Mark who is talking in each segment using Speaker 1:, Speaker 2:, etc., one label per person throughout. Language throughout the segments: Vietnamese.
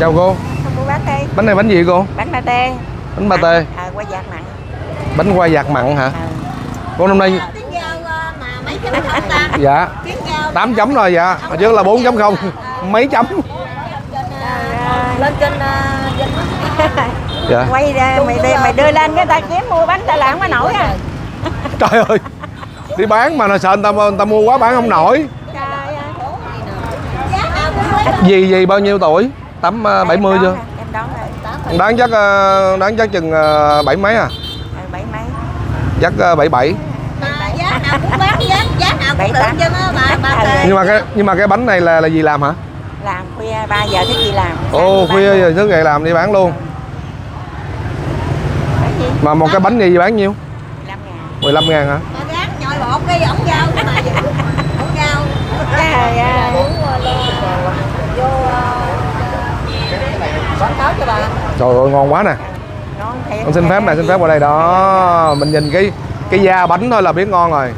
Speaker 1: Chào cô.
Speaker 2: Con mua bánh đi.
Speaker 1: Bánh này bánh gì cô?
Speaker 2: Bánh pate.
Speaker 1: Bánh pate.
Speaker 2: Qua vạt mặn.
Speaker 1: Bánh qua vạt mặn hả? Cô năm nay
Speaker 2: Mấy cái bánh không ta?
Speaker 1: dạ 8 chấm rồi dạ. Hồi trước là 4.0 mấy chấm.
Speaker 2: Lên kênh
Speaker 1: dạ.
Speaker 2: quay ra mày đưa lên cái ta kiếm mua bánh ta làm không có nổi à.
Speaker 1: Trời ơi, đi bán mà sợ người ta mua quá bán không nổi. Gì bao nhiêu tuổi? Tắm 70 chưa?
Speaker 2: Em đón rồi.
Speaker 1: Đáng chắc chừng 7 mấy à?
Speaker 2: 7 mấy.
Speaker 1: Chắc 77.
Speaker 2: Giá nào cũng bán giá nào cũng được chứ bà.
Speaker 1: Nhưng mà cái bánh này là gì làm hả?
Speaker 2: Làm khuya 3 giờ thức gì làm.
Speaker 1: Ồ, khuya giờ thức dậy làm đi bán luôn. Mà một cái bánh gì bán nhiêu? 15 ngàn hả?
Speaker 2: Gác nhồi bột đi, ổng rau mà ổng rau. Vô quảng cáo cho bà.
Speaker 1: Trời ơi ngon quá nè. Con xin phép qua đây đó. Mình nhìn cái da bánh thôi là biết ngon rồi.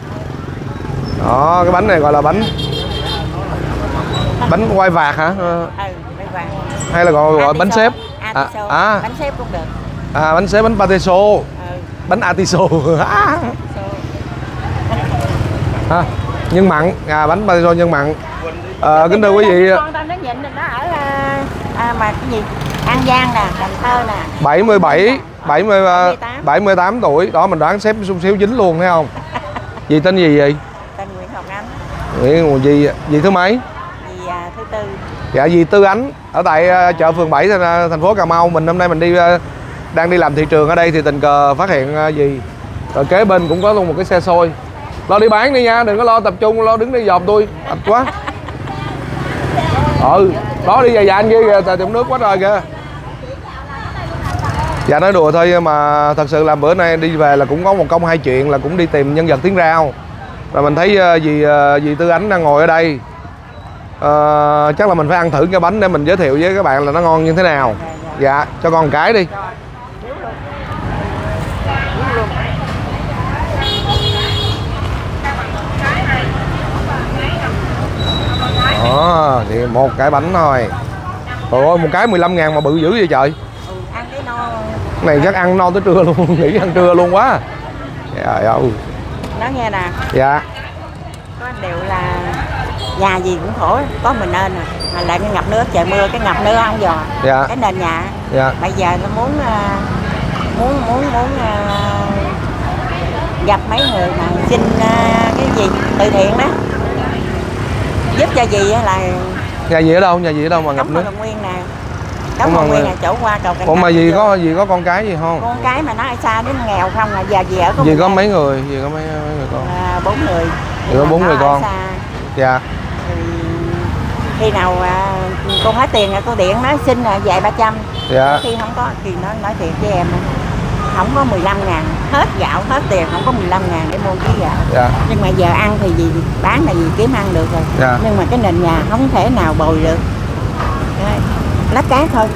Speaker 1: Đó, cái bánh này gọi là bánh quay vạc hả? Hay là gọi bánh xếp?
Speaker 2: Bánh xếp cũng được.
Speaker 1: Bánh xếp, bánh pate xô. Bánh atiso. Nhân mặn, bánh pate xô nhân mặn. Kính thưa quý vị.
Speaker 2: Con ta nó nhìn nó ở mà cái gì? An Giang nè, Cần Thơ nè.
Speaker 1: 78 tuổi. Đó mình đoán xếp xung xíu dính luôn thấy không? Dì tên gì vậy?
Speaker 2: Tên Nguyễn Ngọc Ánh.
Speaker 1: Dì thứ mấy?
Speaker 2: Dì thứ tư.
Speaker 1: Dạ dì Tư Ánh ở tại chợ phường 7 thành phố Cà Mau. Mình hôm nay mình đang đi làm thị trường ở đây thì tình cờ phát hiện dì. Rồi kế bên cũng có luôn một cái xe xôi. Lo đi bán đi nha, đừng có lo tập trung, lo đứng đây dòm tôi mệt quá. Đó đi dạ anh kia kìa, tại tiệm nước quá trời kìa. Dạ nói đùa thôi mà thật sự là bữa nay đi về là cũng có một công hai chuyện, là cũng đi tìm nhân vật tiếng Rao. Rồi mình thấy dì Tư Ánh đang ngồi ở đây. Chắc là mình phải ăn thử cái bánh để mình giới thiệu với các bạn là nó ngon như thế nào. Dạ, cho con một cái đi. Đó, thì một cái bánh thôi. Trời ơi, một cái 15 ngàn mà bự dữ vậy trời.
Speaker 2: Ăn cái no.
Speaker 1: Này chắc ăn no tới trưa luôn, nghĩ ăn trưa luôn quá. Trời ơi.
Speaker 2: Nói nghe nè.
Speaker 1: Dạ.
Speaker 2: Có điều là nhà gì cũng khổ, có mình nên mà lại cái ngập nước, trời mưa cái ngập nước không dò.
Speaker 1: Dạ.
Speaker 2: Cái nền nhà.
Speaker 1: Dạ.
Speaker 2: Bây giờ nó muốn gặp mấy người mà xin cái gì từ thiện đó giúp cho gì là
Speaker 1: nhà gì ở đâu mà ngập nước?
Speaker 2: Đồng Nguyên nè. Đóng Đồng Nguyên là chỗ qua cầu Cần.
Speaker 1: Ủa mà dì có con cái gì không?
Speaker 2: Con cái mà nó ở xa đến nghèo không là giờ dì ở có
Speaker 1: dì có mấy người? Dì có mấy người con?
Speaker 2: 4 người.
Speaker 1: Dì có 4 người con. Dạ.
Speaker 2: Khi nào cô hết tiền là cô điện nó xin là vài 300.
Speaker 1: Dạ.
Speaker 2: Khi không có thì nó nói thiệt với em không có 15 ngàn, hết gạo hết tiền không có 15 ngàn để mua ký gạo.
Speaker 1: Dạ.
Speaker 2: Nhưng mà giờ ăn thì gì bán là gì kiếm ăn được rồi.
Speaker 1: Dạ.
Speaker 2: Nhưng mà cái nền nhà không thể nào bồi được. Lát cát thôi.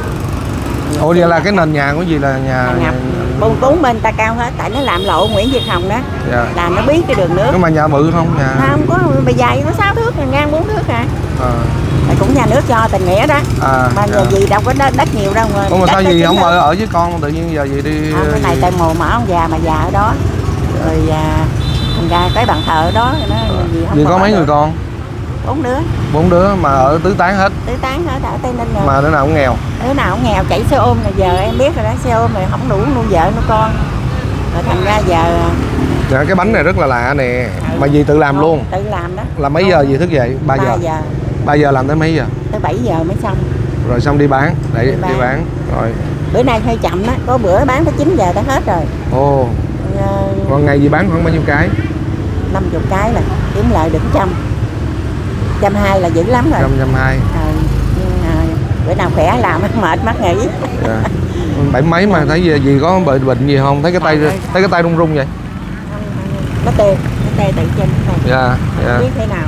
Speaker 1: Ủa vậy là cái nền nhà của gì là nhà
Speaker 2: ngập bốn bên ta cao hết, tại nó làm lộ Nguyễn Việt Hồng đó.
Speaker 1: Dạ.
Speaker 2: Là nó biết cái đường nước.
Speaker 1: Nhưng mà nhà bự không? Nhà
Speaker 2: không có, bề dài nó 6 thước, ngang 4 thước hả? Cũng nhà nước cho Tình Nghĩa đó. Mà giờ gì đâu có đất nhiều đâu mà.
Speaker 1: Ủa mà sao gì không ở với con tự nhiên giờ gì đi?
Speaker 2: Cái này tại mồ mả ông già mà già ở đó. Rồi thành ra cái bàn thờ ở đó nó gì không.
Speaker 1: Gì có mấy người con?
Speaker 2: 4 đứa.
Speaker 1: 4 đứa mà ở tứ tán hết.
Speaker 2: Tứ tán hết ở Tây Ninh rồi.
Speaker 1: Mà đứa nào cũng nghèo.
Speaker 2: Đứa nào cũng nghèo, chạy xe ôm là giờ em biết rồi đó, xe ôm rồi không đủ nuôi vợ nuôi con. Rồi thành ra giờ.
Speaker 1: Dạ, cái bánh này rất là lạ nè. Mà dì tự làm luôn.
Speaker 2: Tự làm đó.
Speaker 1: Là mấy giờ dì thức dậy? 3 giờ. 3 giờ làm tới mấy giờ?
Speaker 2: Tới 7 giờ mới xong.
Speaker 1: Rồi xong đi bán, đi bán. Rồi.
Speaker 2: Bữa nay hơi chậm đó, có bữa bán tới 9 giờ đã hết rồi.
Speaker 1: Ồ. Còn ngày gì bán khoảng bao nhiêu cái?
Speaker 2: 50 cái là kiếm lợi được 100. 120 là dữ lắm rồi.
Speaker 1: 120.
Speaker 2: Bữa nào khỏe làm mệt mắc nghỉ.
Speaker 1: Dạ. 7 mấy mà thấy gì có bệnh gì không? Thấy cái tay run run vậy?
Speaker 2: Nó tê tự trên này.
Speaker 1: Dạ, dạ.
Speaker 2: Không biết thế nào.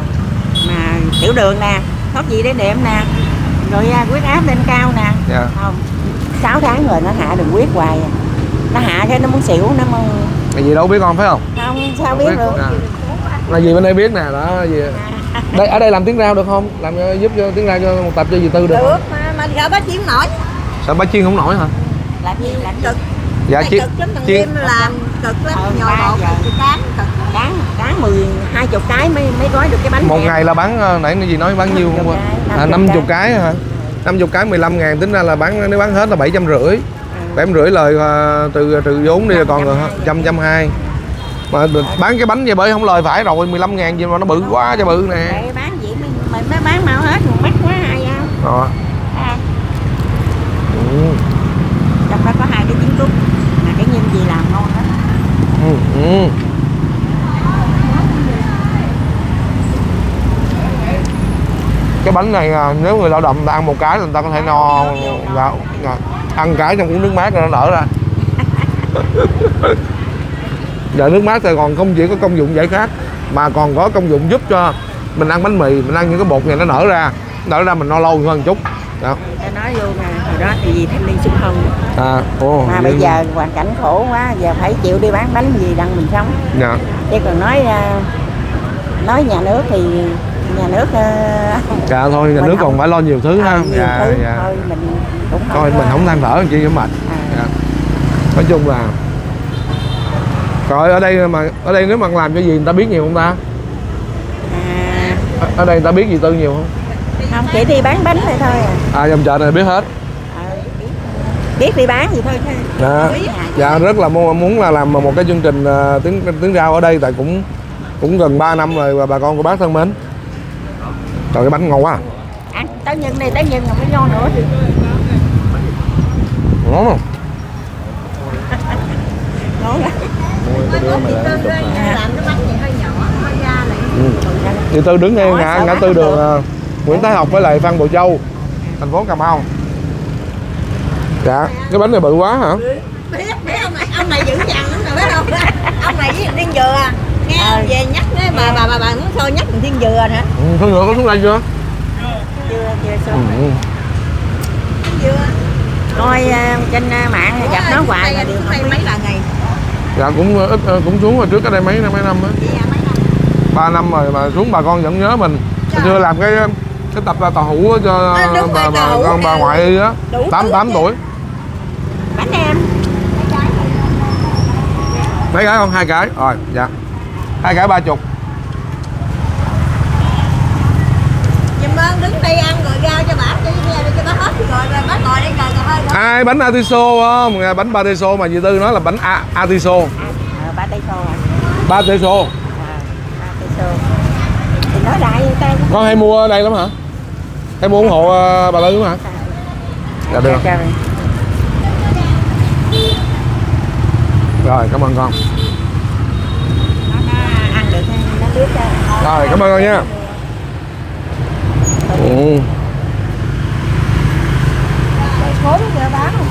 Speaker 2: Mà tiểu đường nè, thoát gì để niệm nè. Rồi huyết áp lên cao nè.
Speaker 1: Dạ.
Speaker 2: Không. 6 tháng rồi nó hạ đường huyết hoài. Nó hạ cái nó muốn xỉu, nó muốn.
Speaker 1: Cái gì đâu biết con phải không?
Speaker 2: Không, sao biết được.
Speaker 1: Là gì bên đây biết nè, đó gì. Đây ở đây làm tiếng Rao được không? Làm giúp cho tiếng Rao cho một tập cho dì Tư được.
Speaker 2: Được, mà gạo bá chiên nổi.
Speaker 1: Sao bá chiên không nổi hả?
Speaker 2: Làm gì làm cực.
Speaker 1: Dạ chiên.
Speaker 2: Cực lắm, thằng Liêm làm cực lắm, nhồi bột thì cán 20 cái mới gói được cái bánh.
Speaker 1: Một ngày là bán nãy gì nói bán nhiêu không? 50 cái hả? 50 cái 15.000, tính ra là nếu bán hết là 750. 750 lời trừ vốn đi là còn 120. Mà bán cái bánh vậy bởi không lời phải rồi, 15.000 gì mà nó bự quá cho bự nè.
Speaker 2: Để bán gì mình mới bán mau hết, mắc quá ai không? Trong đó có 2 cái trứng cút, mà cái nhân gì làm ngon lắm.
Speaker 1: Cái bánh này nếu người lao động ta ăn một cái là người ta có thể no. Ăn cái trong uống nước mát rồi nó nở ra. Giờ nước mát thì còn không chỉ có công dụng giải khát mà còn có công dụng giúp cho mình ăn bánh mì, mình ăn những cái bột này nó nở ra mình no lâu hơn một chút. Đó.
Speaker 2: Ta nói luôn hồi đó thì vì thanh niên xung phong. Mà bây giờ hoàn cảnh khổ quá, giờ phải chịu đi bán bánh gì đặng mình sống.
Speaker 1: Dạ.
Speaker 2: Chứ còn nói nhà nước thì nhà nước
Speaker 1: dạ thôi nhà nước còn phải lo nhiều thứ ha.
Speaker 2: Dạ. Thôi mình cũng
Speaker 1: thôi mình không than thở chi với mệt. Dạ. Nói chung là rồi ở đây nếu mà làm cái gì người ta biết nhiều không ta? Ở đây người ta biết gì Tư nhiều không?
Speaker 2: Không, chỉ đi bán bánh thôi à.
Speaker 1: Dòng chợ này biết hết.
Speaker 2: Biết đi bán gì thôi.
Speaker 1: Dạ rất là muốn là làm một cái chương trình tiếng rau ở đây, tại cũng gần 3 năm rồi và bà con của bác thân mến. Trời cái bánh ngon quá.
Speaker 2: Ăn táo nhân này, táo nhân mà mới ngon nữa.
Speaker 1: Ngon không?
Speaker 2: Ngon lắm. Làm cái bánh gì hơi nhỏ, hơi ra lại.
Speaker 1: Chị Tư đứng ngay ngã tư đường Nguyễn Thái Học với lại Phan Bội Châu, thành phố Cà Mau. Dạ, cái bánh này bự quá hả?
Speaker 2: Biết ông này dữ dằn lắm rồi biết không? Ông này với Thiên Dừa nghe về nhắc đấy bà muốn thôi nhắc Thiên Dừa hả?
Speaker 1: Thiên Dừa có xuống đây chưa?
Speaker 2: Chưa xuống. Dừa. Coi trên mạng gặp nó hoài là đều không biết. Mấy là ngày.
Speaker 1: Dạ cũng xuống rồi trước cái đây mấy năm á. 3 năm rồi mà xuống bà con vẫn nhớ mình. Hồi xưa làm cái tập tàu hũ cho bà ngoại á, 88 tuổi.
Speaker 2: Bánh em.
Speaker 1: Mấy cái không? 2 cái. Rồi, dạ. 2 cái 30.
Speaker 2: Dùm ơn đứng đây ăn rồi ra cho bà cho bà hết rồi bác ngồi đây ngồi.
Speaker 1: Ai bánh atiso không? Bánh patiso mà dì Tư nói là bánh atiso.
Speaker 2: Patiso à?
Speaker 1: Patiso.
Speaker 2: Patiso. Thì nói đại vậy ta.
Speaker 1: Con hay mua ở đây lắm hả? Hay mua ủng hộ bà Tư hả? Dạ được. Rồi cảm ơn con.
Speaker 2: Nó ăn được nó biết ra.
Speaker 1: Rồi cảm ơn con nha.
Speaker 2: Khối giờ bán không?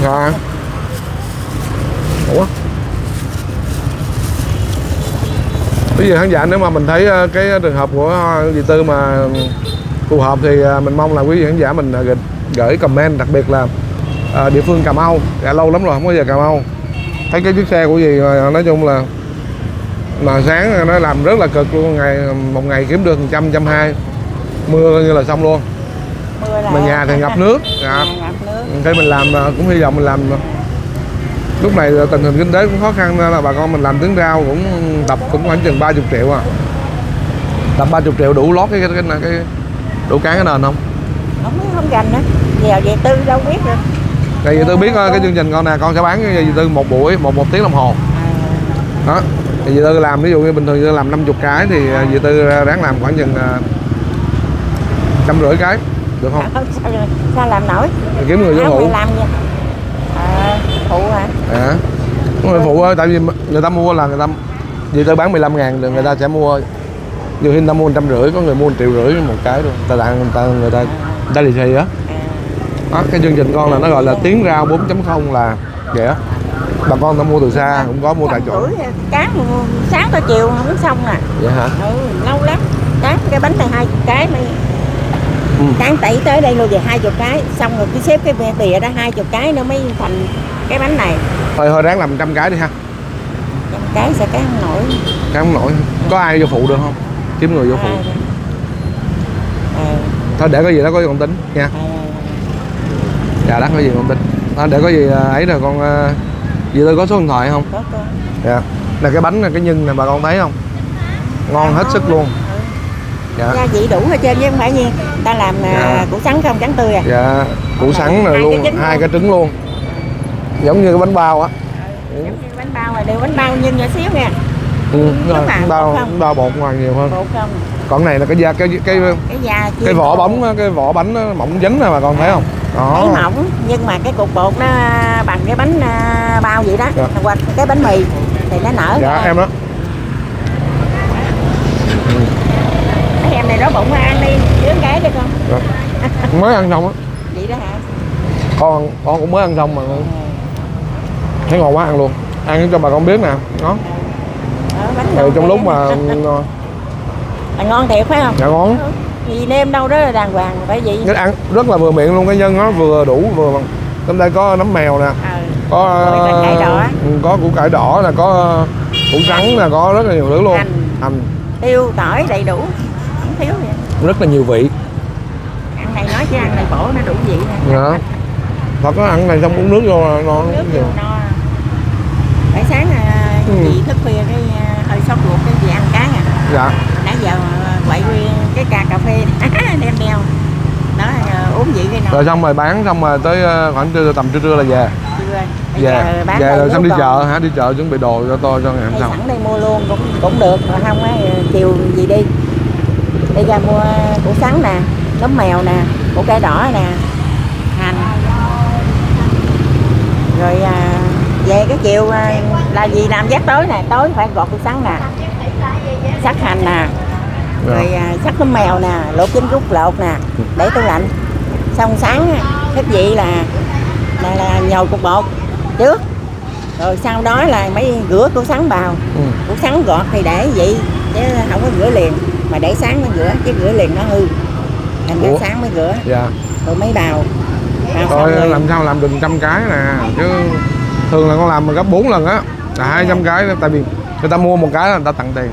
Speaker 1: Rồi. Ủa? Bây giờ khán giả nếu mà mình thấy cái trường hợp của dì Tư mà phù hợp thì mình mong là quý vị khán giả mình gửi comment, đặc biệt là địa phương Cà Mau. Dạ lâu lắm rồi không có về Cà Mau. Thấy cái chiếc xe của dì nói chung là mà sáng nó làm rất là cực luôn, một ngày kiếm được 100-120, mưa coi như là xong luôn. Mà nhà thì ngập nước. Dạ. Khi mình làm cũng hy vọng mình làm lúc này tình hình kinh tế cũng khó khăn nên là bà con mình làm tiếng rau cũng tập cũng khoảng chừng 30 triệu à. Tập 30 triệu đủ lót cái đủ cán cái nền không?
Speaker 2: Không gành nữa. Giờ dì Tư đâu biết được.
Speaker 1: Tại dì Tư biết cái chương trình con nè, con sẽ bán cho dì Tư một buổi, một tiếng đồng hồ. Đó. Thì dì Tư làm ví dụ như bình thường dì Tư làm 50 cái thì dì Tư ráng làm khoảng chừng 150 cái được không?
Speaker 2: Sao làm nổi?
Speaker 1: Kiếm người vô phụ.
Speaker 2: Làm gì? Phụ hả?
Speaker 1: Người phụ ơi, tại vì người ta mua là người ta dì Tư bán 15.000 rồi người ta sẽ mua, nhiều khi người ta mua 150, có người mua 1,5 triệu một cái luôn. Người ta lì xì á. Đó, cái chương trình con là nó gọi là tiếng rau 4.0 là vậy á. Bà con ta mua từ xa, cũng có mua tại chỗ.
Speaker 2: Cán sáng tới chiều không xong nè.
Speaker 1: Vậy hả?
Speaker 2: Lâu lắm. Cán cái bánh này 20 cái mới cán tẩy tới đây luôn về 20 cái, xong rồi cứ xếp cái bìa đó 20 cái nó mới thành cái bánh này.
Speaker 1: Thôi ráng làm 100 cái đi ha.
Speaker 2: 100 cái sẽ cán không nổi.
Speaker 1: Cán không nổi. Có ai vô phụ được không? Kiếm người vô phụ. Thôi để có gì đó có con tính nha. Dạ đắt cái gì con tin. Để có gì ấy rồi con dì Tư có số điện thoại không?
Speaker 2: Có.
Speaker 1: Dạ. Là cái bánh, cái nhân này bà con thấy không? Ngon hết sức luôn. Dạ.
Speaker 2: Gia vị đủ hết trơn chứ không phải như ta làm củ sắn không, trắng tươi à.
Speaker 1: Dạ, củ sắn rồi luôn, hai cái trứng luôn. Giống như cái bánh bao á.
Speaker 2: Giống như bánh bao rồi, đều bánh bao nhân nhỏ xíu nha.
Speaker 1: Rồi, bánh bao bột ngoài nhiều hơn.
Speaker 2: Bột không.
Speaker 1: Còn này là cái da cái vỏ bóng, cái vỏ bánh nó mỏng dính nè bà con thấy không? Đó.
Speaker 2: Thấy mỏng nhưng mà cái cục bột nó bằng cái bánh bao vậy đó.
Speaker 1: Dạ.
Speaker 2: Hoặc cái bánh mì thì nó nở.
Speaker 1: Dạ em đó.
Speaker 2: Cái em này đó bụng ăn đi, đứa cái được không?
Speaker 1: Dạ. Mới ăn xong á.
Speaker 2: Vậy đó hả?
Speaker 1: Con cũng mới ăn xong mà thấy ngon quá, ăn luôn. Ăn cho bà con biết nè, ngon. Rồi trong lúc mà
Speaker 2: ngon thiệt phải không?
Speaker 1: dạ ngon.
Speaker 2: Vì nêm đâu đó là đàng hoàng phải vậy.
Speaker 1: Cái ăn rất là vừa miệng luôn, cái nhân nó vừa đủ vừa bằng. Trong đây có nấm mèo nè. Có
Speaker 2: cải đỏ.
Speaker 1: Có củ cải đỏ nè, có củ sắn nè, có rất là nhiều thứ luôn. Hành,
Speaker 2: tiêu, tỏi đầy đủ, không thiếu vậy.
Speaker 1: Rất là nhiều vị.
Speaker 2: Ăn này nói chứ ăn này bổ nó đủ vị nè.
Speaker 1: Dạ. Thật có ăn này xong uống nước vô là ngon.
Speaker 2: Nước vô no. Tại sáng chị thức khuya cái hơi sốt ruột cái chị ăn cái à.
Speaker 1: Dạ.
Speaker 2: Nãy giờ quậy cái cà phê đem đeo. Đó uống vị cái nào.
Speaker 1: Rồi xong rồi bán xong rồi tới khoảng tầm trưa là về.
Speaker 2: Về
Speaker 1: rồi xong đi chợ hả? Đi chợ chuẩn bị đồ cho tôi cho ngày hôm sau.
Speaker 2: Sẵn đây mua luôn cũng được, mà không á chiều gì đi. Đi ra mua củ sắn nè, nấm mèo nè, củ cải đỏ nè, hành. Rồi về cái chiều là gì làm giấc tối nè, tối phải gọt củ sắn nè, sắc hành nè, rồi sắc nấm mèo nè, luộc chín rút lột nè, để tủ lạnh. Xong sáng thức dậy là nhồi cục bột trước, rồi sau đó là mới rửa củ sắn bào. Củ sắn gọt thì để vậy chứ không có rửa liền, mà để sáng mới rửa, chứ rửa liền nó hư. Thành ra sáng mới rửa.
Speaker 1: Dạ.
Speaker 2: Rồi mới bào.
Speaker 1: Thôi làm sao làm được 100 cái nè, chứ thường là con làm mà gấp 4 lần á là 200 cái, tại vì người ta mua một cái là người ta tặng tiền.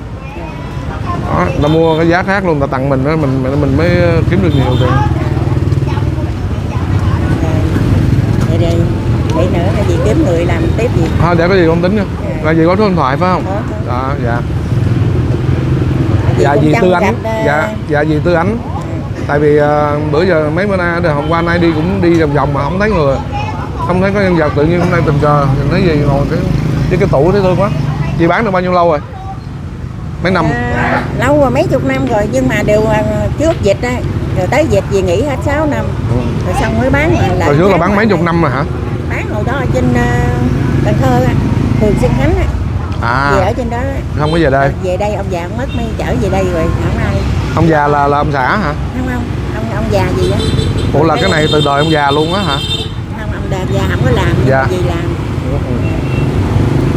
Speaker 1: Đó, người ta mua cái giá khác luôn, người ta tặng mình đó, mình mới kiếm được nhiều tiền.
Speaker 2: Để nữa là gì kiếm người làm tiếp gì.
Speaker 1: Thôi để có gì con tính nha. Là gì có số điện thoại phải không? Đó, dạ. Dạ dì Tư Ánh. Dạ dì Tư Ánh. Tại vì bữa giờ mấy bữa nay hôm qua nay cũng đi vòng mà không thấy người, không thấy có nhân vật, tự nhiên hôm nay tình cờ nhìn thấy gì ngồi cái tủ thấy thương quá. Chị bán được bao nhiêu lâu rồi? Mấy năm?
Speaker 2: Lâu rồi, mấy chục năm rồi, nhưng mà đều trước dịch á, rồi tới dịch gì nghỉ hết 6 năm. Rồi xong mới bán lại.
Speaker 1: Rồi trước là bán mấy chục năm rồi hả?
Speaker 2: Bán hồi đó ở trên Cần Thơ á, phường Xuân Khánh á. Về ở trên đó.
Speaker 1: Không có về đây.
Speaker 2: Về đây ông già ông mất mới trở về đây rồi, không ai.
Speaker 1: Ông già là ông xã hả?
Speaker 2: Không, ông già gì á.
Speaker 1: Ủa là cái này từ đời ông già luôn á hả?
Speaker 2: Không, ông già không có làm, gì làm.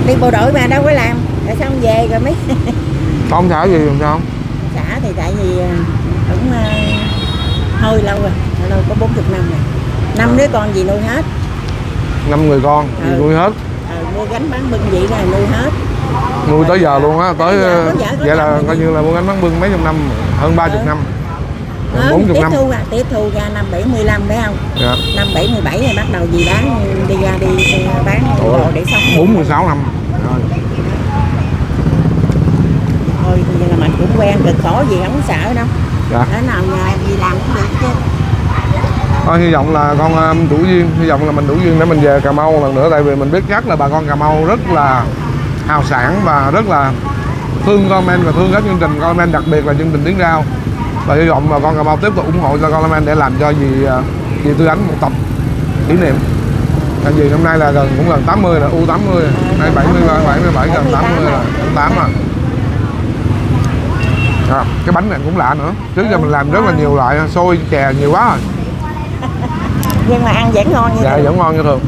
Speaker 2: Đi bộ đội mà đâu có làm, rồi xong về rồi mới.
Speaker 1: Ông xã gì làm sao?
Speaker 2: Xã thì tại vì cũng hơi lâu rồi, lâu có 40 năm rồi. 5 đứa con gì nuôi hết.
Speaker 1: 5 người con gì nuôi hết.
Speaker 2: Mua gánh bán bưng vậy là nuôi hết.
Speaker 1: Nuôi tới giờ luôn á, tới vậy là coi như là mua gánh bán bưng mấy chục năm, hơn 30 năm. 40 năm.
Speaker 2: Tiếp thu ra năm 75 phải không?
Speaker 1: Dạ.
Speaker 2: Năm 77 thì bắt đầu gì bán đi bán đồ để sống.
Speaker 1: 46 năm. Rồi.
Speaker 2: Thôi giờ là mình cũng quen, cực khổ gì không sợ đâu.
Speaker 1: Dạ.
Speaker 2: Thế nào nhà gì làm cũng được chứ.
Speaker 1: Thôi hy vọng là con đủ duyên, hy vọng là mình đủ duyên để mình về Cà Mau lần nữa, tại vì mình biết chắc là bà con Cà Mau rất là hào sảng và rất là thương comment và thương các chương trình comment, đặc biệt là chương trình Tiếng Rao. Và hy vọng bà con Cà Mau tiếp tục ủng hộ cho comment để làm cho dì Tư Ánh một tập kỷ niệm. Tại vì năm nay là cũng gần 80 là U80, nay 77 gần 80 là 8 rồi. Cái bánh này cũng lạ nữa, trước giờ mình làm rất là nhiều loại xôi chè nhiều quá rồi.
Speaker 2: Nhưng mà ăn vẫn ngon như
Speaker 1: dạ,
Speaker 2: thường.
Speaker 1: vẫn ngon như thường.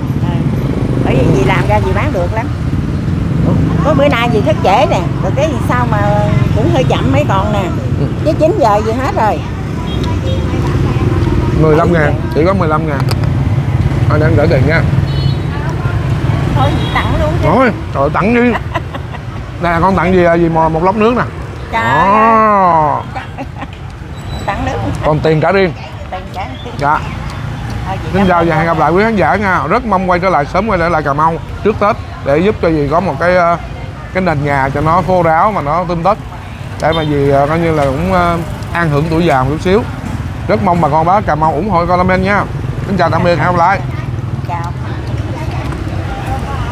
Speaker 2: Bởi vì dì làm ra dì bán được lắm. Có bữa nay dì thức trễ nè, rồi cái sao mà cũng hơi chậm mấy con nè. Chứ 9 giờ gì hết rồi.
Speaker 1: 15 ngàn, chỉ có 15 ngàn. Thôi đang gửi tiền nha.
Speaker 2: Thôi tặng luôn chứ.
Speaker 1: Thôi, trời tặng đi. Đây là con tặng gì một lốc nước nè.
Speaker 2: Trời
Speaker 1: ơi.
Speaker 2: Tặng nước.
Speaker 1: Còn tiền trả riêng.
Speaker 2: Tiền trả riêng.
Speaker 1: Dạ. Xin chào và hẹn gặp lại quý khán giả nha. Rất mong quay trở lại sớm, quay trở lại Cà Mau trước Tết để giúp cho dì có một cái nền nhà cho nó khô ráo mà nó tươm tất, để mà dì coi như là cũng an hưởng tuổi già một chút xíu. Rất mong bà con bác Cà Mau ủng hộ comment nha. Xin chào tạm biệt, hẹn gặp lại.